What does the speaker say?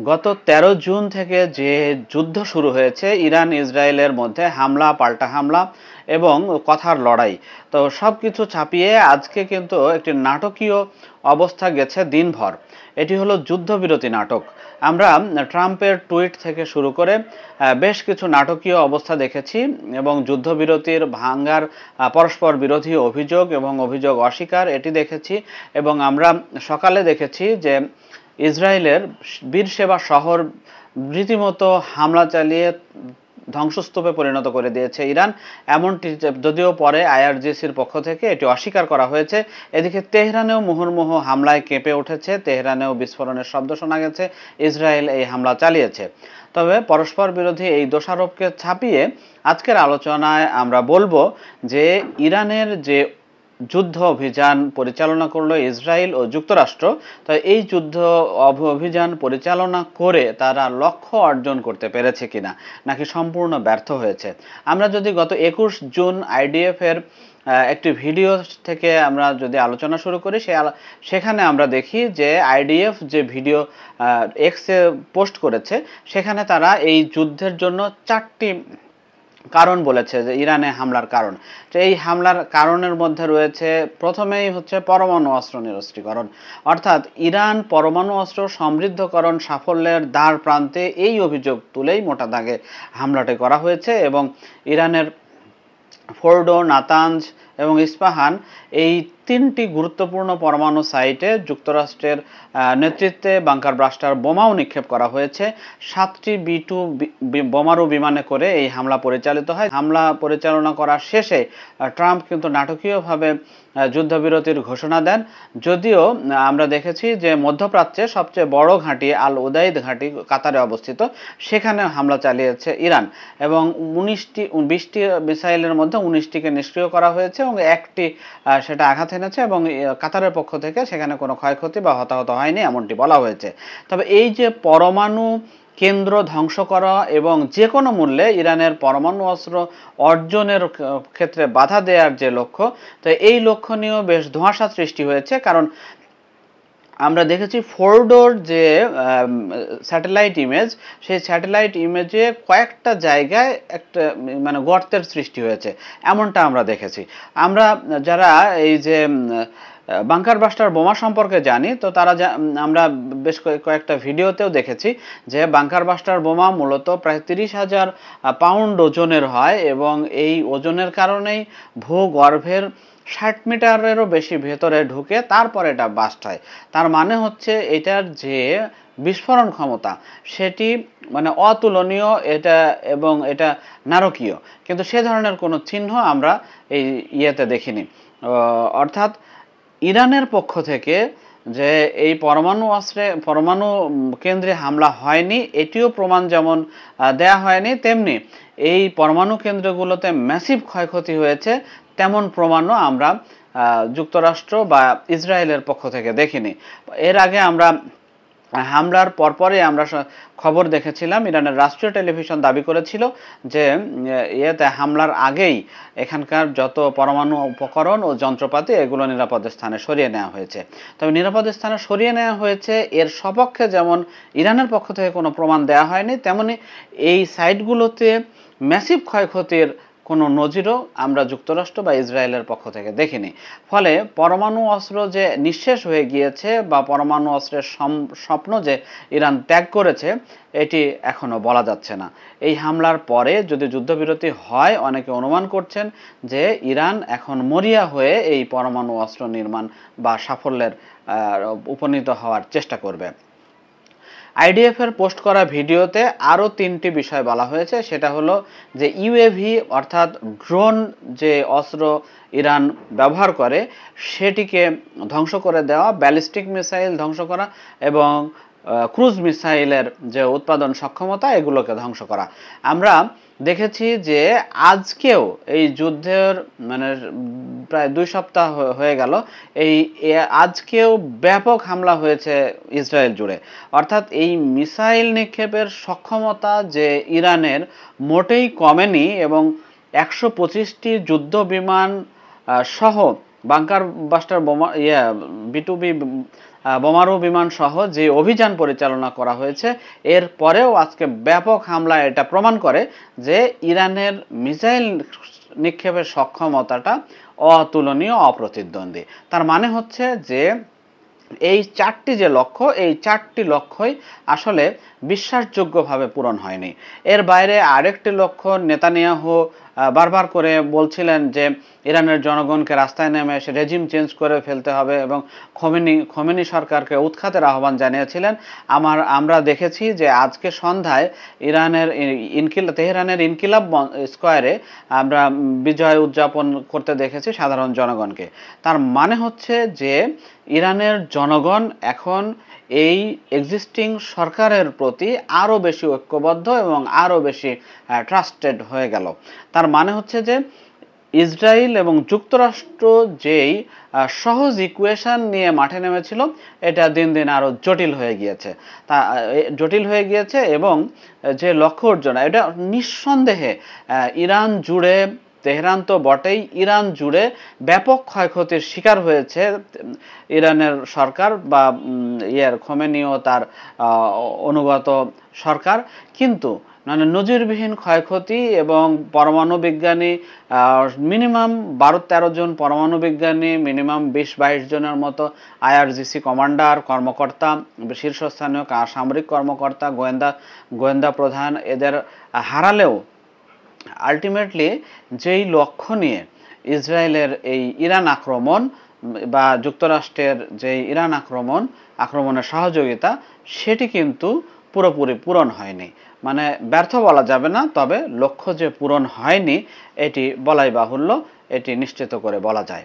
গত ১৩ জুন থেকে যে যুদ্ধ শুরু হয়েছে ইরান ইসরায়েলের মধ্যে, হামলা পাল্টা হামলা এবং কথার লড়াই, তো সব কিছু ছাপিয়ে আজকে কিন্তু একটি নাটকীয় অবস্থা গেছে দিনভর। এটি হলো যুদ্ধবিরতি নাটক। আমরা ট্রাম্পের টুইট থেকে শুরু করে বেশ কিছু নাটকীয় অবস্থা দেখেছি এবং যুদ্ধবিরতির ভাঙ্গার পরস্পর বিরোধী অভিযোগ এবং অভিযোগ অস্বীকার এটি দেখেছি। এবং আমরা সকালে দেখেছি যে ইসরায়েলের বীরসেবা শহর রীতিমতো হামলা চালিয়ে ধ্বংসস্তূপে পরিণত করে দিয়েছে ইরান। এমনটি যদিও পরে আইআরজিসির পক্ষ থেকে এটি অস্বীকার করা হয়েছে। এদিকে তেহরানেও মুহুর্মুহু হামলায় কেঁপে উঠেছে, তেহরানেও বিস্ফোরণের শব্দ শোনা গেছে। ইসরায়েল এই হামলা চালিয়েছে। তবে পরস্পর বিরোধী এই দোষারোপকে ছাপিয়ে আজকের আলোচনায় আমরা বলবো যে ইরানের যে যুদ্ধ অভিযান পরিচালনা করলো ইসরায়েল ও যুক্তরাষ্ট্র, তো এই যুদ্ধ অভিযান পরিচালনা করে তারা লক্ষ্য অর্জন করতে পেরেছে কিনা, নাকি সম্পূর্ণ ব্যর্থ হয়েছে। আমরা যদি গত ২১ জুন আইডিএফ এর একটি ভিডিও থেকে আমরা যদি আলোচনা শুরু করি, সেখানে আমরা দেখি যে আইডিএফ যে ভিডিও এক্সে পোস্ট করেছে, সেখানে তারা এই যুদ্ধের জন্য ৪টি কারণ বলেছে যে ইরানে হামলার কারণ। তো এই হামলার কারণের মধ্যে রয়েছে, প্রথমেই হচ্ছে পরমাণু অস্ত্র নিরস্ত্রীকরণ, অর্থাৎ ইরান পরমাণু অস্ত্র সমৃদ্ধকরণ সাফল্যের দ্বার প্রান্তে, এই অভিযোগ তুলেই মোটা দাগে হামলাটি করা হয়েছে। এবং ইরানের ফোর্ডো, নাতানজ এবং ইস্পাহান, এই ৩টি গুরুত্বপূর্ণ পরমাণু সাইটে যুক্তরাষ্ট্রের নেতৃত্বে বাংকার ব্লাস্টার বোমাও নিক্ষেপ করা হয়েছে। ৭টি B-2 বোমারু বিমানে করে এই হামলা পরিচালিত হয়। হামলা পরিচালনা করার শেষে ট্রাম্প কিন্তু নাটকীয়ভাবে যুদ্ধবিরতির ঘোষণা দেন। যদিও আমরা দেখেছি যে মধ্যপ্রাচ্যে সবচেয়ে বড় ঘাঁটি আল উদাইদ ঘাঁটি কাতারে অবস্থিত, সেখানে হামলা চালিয়েছে ইরান এবং 20টি মিসাইলের মধ্যে 19টিকে নিষ্ক্রিয় করা হয়েছে এবং একটি সেটা আঘাত এনেছে এবং কাতারের পক্ষ থেকে সেখানে কোনো ক্ষয়ক্ষতি বা হতাহত হয়নি, এমনটি বলা হয়েছে। তবে এই যে পরমাণু কেন্দ্র ধ্বংস করা এবং যে কোনো মূল্যে ইরানের পরমাণু অস্ত্র অর্জনের ক্ষেত্রে বাধা দেওয়ার যে লক্ষ্য, তো এই লক্ষ্য নিয়েও বেশ ধোঁয়াশা সৃষ্টি হয়েছে। কারণ আমরা দেখেছি ফোর্ডোর যে স্যাটেলাইট ইমেজ, সেই স্যাটেলাইট ইমেজে কয়েকটা জায়গায় একটা মানে গর্তের সৃষ্টি হয়েছে, এমনটা আমরা দেখেছি। আমরা যারা এই যে বাংকার ব্লাস্টার বোমা সম্পর্কে জানি, তো তারা আমরা বেশ কয়েকটা ভিডিওতেও দেখেছি যে বাংকার ব্লাস্টার বোমা মূলত প্রায় ৩০,০০০ পাউন্ড ওজনের হয় এবং এই ওজনের কারণেই ভূগর্ভের ৬০ মিটারেরও বেশি ভেতরে ঢুকে তারপর এটা বাস্ট হয়। তার মানে হচ্ছে এটার যে বিস্ফোরণ ক্ষমতা সেটি মানে অতুলনীয়, এটা এবং এটা নারকীয়, কিন্তু সে ধরনের কোনো চিহ্ন আমরা এই ইয়েতে দেখিনি। অর্থাৎ ইরানের পক্ষ থেকে যে এই পরমাণু কেন্দ্রে হামলা হয়নি, এটিও প্রমাণ যেমন দেয়া হয়নি, তেমনি এই পরমাণু কেন্দ্রগুলোতে ম্যাসিভ ক্ষয়ক্ষতি হয়েছে তেমন প্রমাণও আমরা যুক্তরাষ্ট্র বা ইসরায়েলের পক্ষ থেকে দেখিনি। এর আগে আমরা হামলার পরপরই আমরা খবর দেখেছিলাম, ইরানের রাষ্ট্রীয় টেলিভিশন দাবি করেছিল যে ইয়েতে হামলার আগেই এখানকার যত পরমাণু উপকরণ ও যন্ত্রপাতি এগুলো নিরাপদ স্থানে সরিয়ে নেওয়া হয়েছে। তবে নিরাপদ স্থানে সরিয়ে নেওয়া হয়েছে এর সপক্ষে যেমন ইরানের পক্ষ থেকে কোনো প্রমাণ দেওয়া হয়নি, তেমনি এই সাইটগুলোতে ম্যাসিভ ক্ষয়ক্ষতির কোনো নজিরও আমরা যুক্তরাষ্ট্র বা ইসরায়েলের পক্ষ থেকে দেখিনি। ফলে পরমাণু অস্ত্র যে নিঃশেষ হয়ে গিয়েছে বা পরমাণু অস্ত্রের স্বপ্ন যে ইরান ত্যাগ করেছে, এটি এখনও বলা যাচ্ছে না। এই হামলার পরে যদি যুদ্ধবিরতি হয়, অনেকে অনুমান করছেন যে ইরান এখন মরিয়া হয়ে এই পরমাণু অস্ত্র নির্মাণ বা সাফল্যের উপনীত হওয়ার চেষ্টা করবে। আইডিএফ এর পোস্ট করা ভিডিওতে আরও 3টি বিষয় বলা হয়েছে। সেটা হলো যে ইউএভি অর্থাৎ ড্রোন যে অস্ত্র ইরান ব্যবহার করে সেটিকে ধ্বংস করে দেওয়া, ব্যালিস্টিক মিসাইল ধ্বংস করা এবং ক্রুজ মিসাইলের যে উৎপাদন সক্ষমতা এগুলোকে ধ্বংস করা। আমরা দেখেছি যে আজকেও এই যুদ্ধের মানে প্রায় 2 সপ্তাহ হয়ে গেল, আজকেও ব্যাপক হামলা হয়েছে ইসরায়েল জুড়ে। অর্থাৎ এই মিসাইল নিক্ষেপের সক্ষমতা যে ইরানের মোটেই কমেনি এবং 125টি যুদ্ধ বিমান সহ বাংকার বাস্টার বোমা B-2B বোমারু বিমান সহ যে অভিযান পরিচালনা করা হয়েছে, এর পরেও আজকে ব্যাপক হামলা এটা প্রমাণ করে যে ইরানের মিসাইল নিক্ষেপের সক্ষমতাটা অতুলনীয়, অপ্রতিদ্বন্দ্বী। তার মানে হচ্ছে যে এই চারটি যে লক্ষ্য, এই চারটি লক্ষ্যই আসলে বিশ্বাসযোগ্যভাবে পূরণ হয়নি। এর বাইরে আরেকটি লক্ষ্য নেতানিয়াহু বারবার করে বলছিলেন যে ইরানের জনগণকে রাস্তায় নেমে এসে রেজিম চেঞ্জ করে ফেলতে হবে এবং খোমেনি সরকারকে উৎখাতের আহ্বান জানিয়েছিলেন। আমরা দেখেছি যে আজকে সন্ধ্যায় তেহরানের ইনকিলাব স্কোয়ারে আমরা বিজয় উদযাপন করতে দেখেছি সাধারণ জনগণকে। তার মানে হচ্ছে যে ইরানের জনগণ এখন এই এক্সিস্টিং সরকারের প্রতি আরও বেশি ঐক্যবদ্ধ এবং আরও বেশি ট্রাস্টেড হয়ে গেল। তার মানে হচ্ছে যে ইসরায়েল এবং যুক্তরাষ্ট্র যেই সহজ ইকুয়েশন নিয়ে মাঠে নেমেছিল, এটা দিন দিন আরও জটিল হয়ে গিয়েছে এবং যে লক্ষ্য অর্জন, এটা নিঃসন্দেহে ইরান জুড়ে, তেহরান তো বটেই, ইরান জুড়ে ব্যাপক ক্ষয়ক্ষতির শিকার হয়েছে ইরানের সরকার বা খোমেনি ও তার অনুগত সরকার। কিন্তু মানে নজিরবিহীন ক্ষয়ক্ষতি এবং পরমাণু বিজ্ঞানী মিনিমাম 12-13 জন পরমাণু বিজ্ঞানী, মিনিমাম 20-22 জনের মতো IRGC কমান্ডার, কর্মকর্তা, শীর্ষস্থানীয় সামরিক কর্মকর্তা, গোয়েন্দা প্রধান, এদের হারালেও আলটিমেটলি যেই লক্ষ্য নিয়ে ইসরায়েলের এই ইরান আক্রমণ বা যুক্তরাষ্ট্রের যে ইরান আক্রমণের সহযোগিতা, সেটি কিন্তু পুরোপুরি পূরণ হয়নি। মানে ব্যর্থ বলা যাবে না, তবে লক্ষ্য যে পূরণ হয়নি এটি বলাই বাহুল্য, এটি নিশ্চিত করে বলা যায়।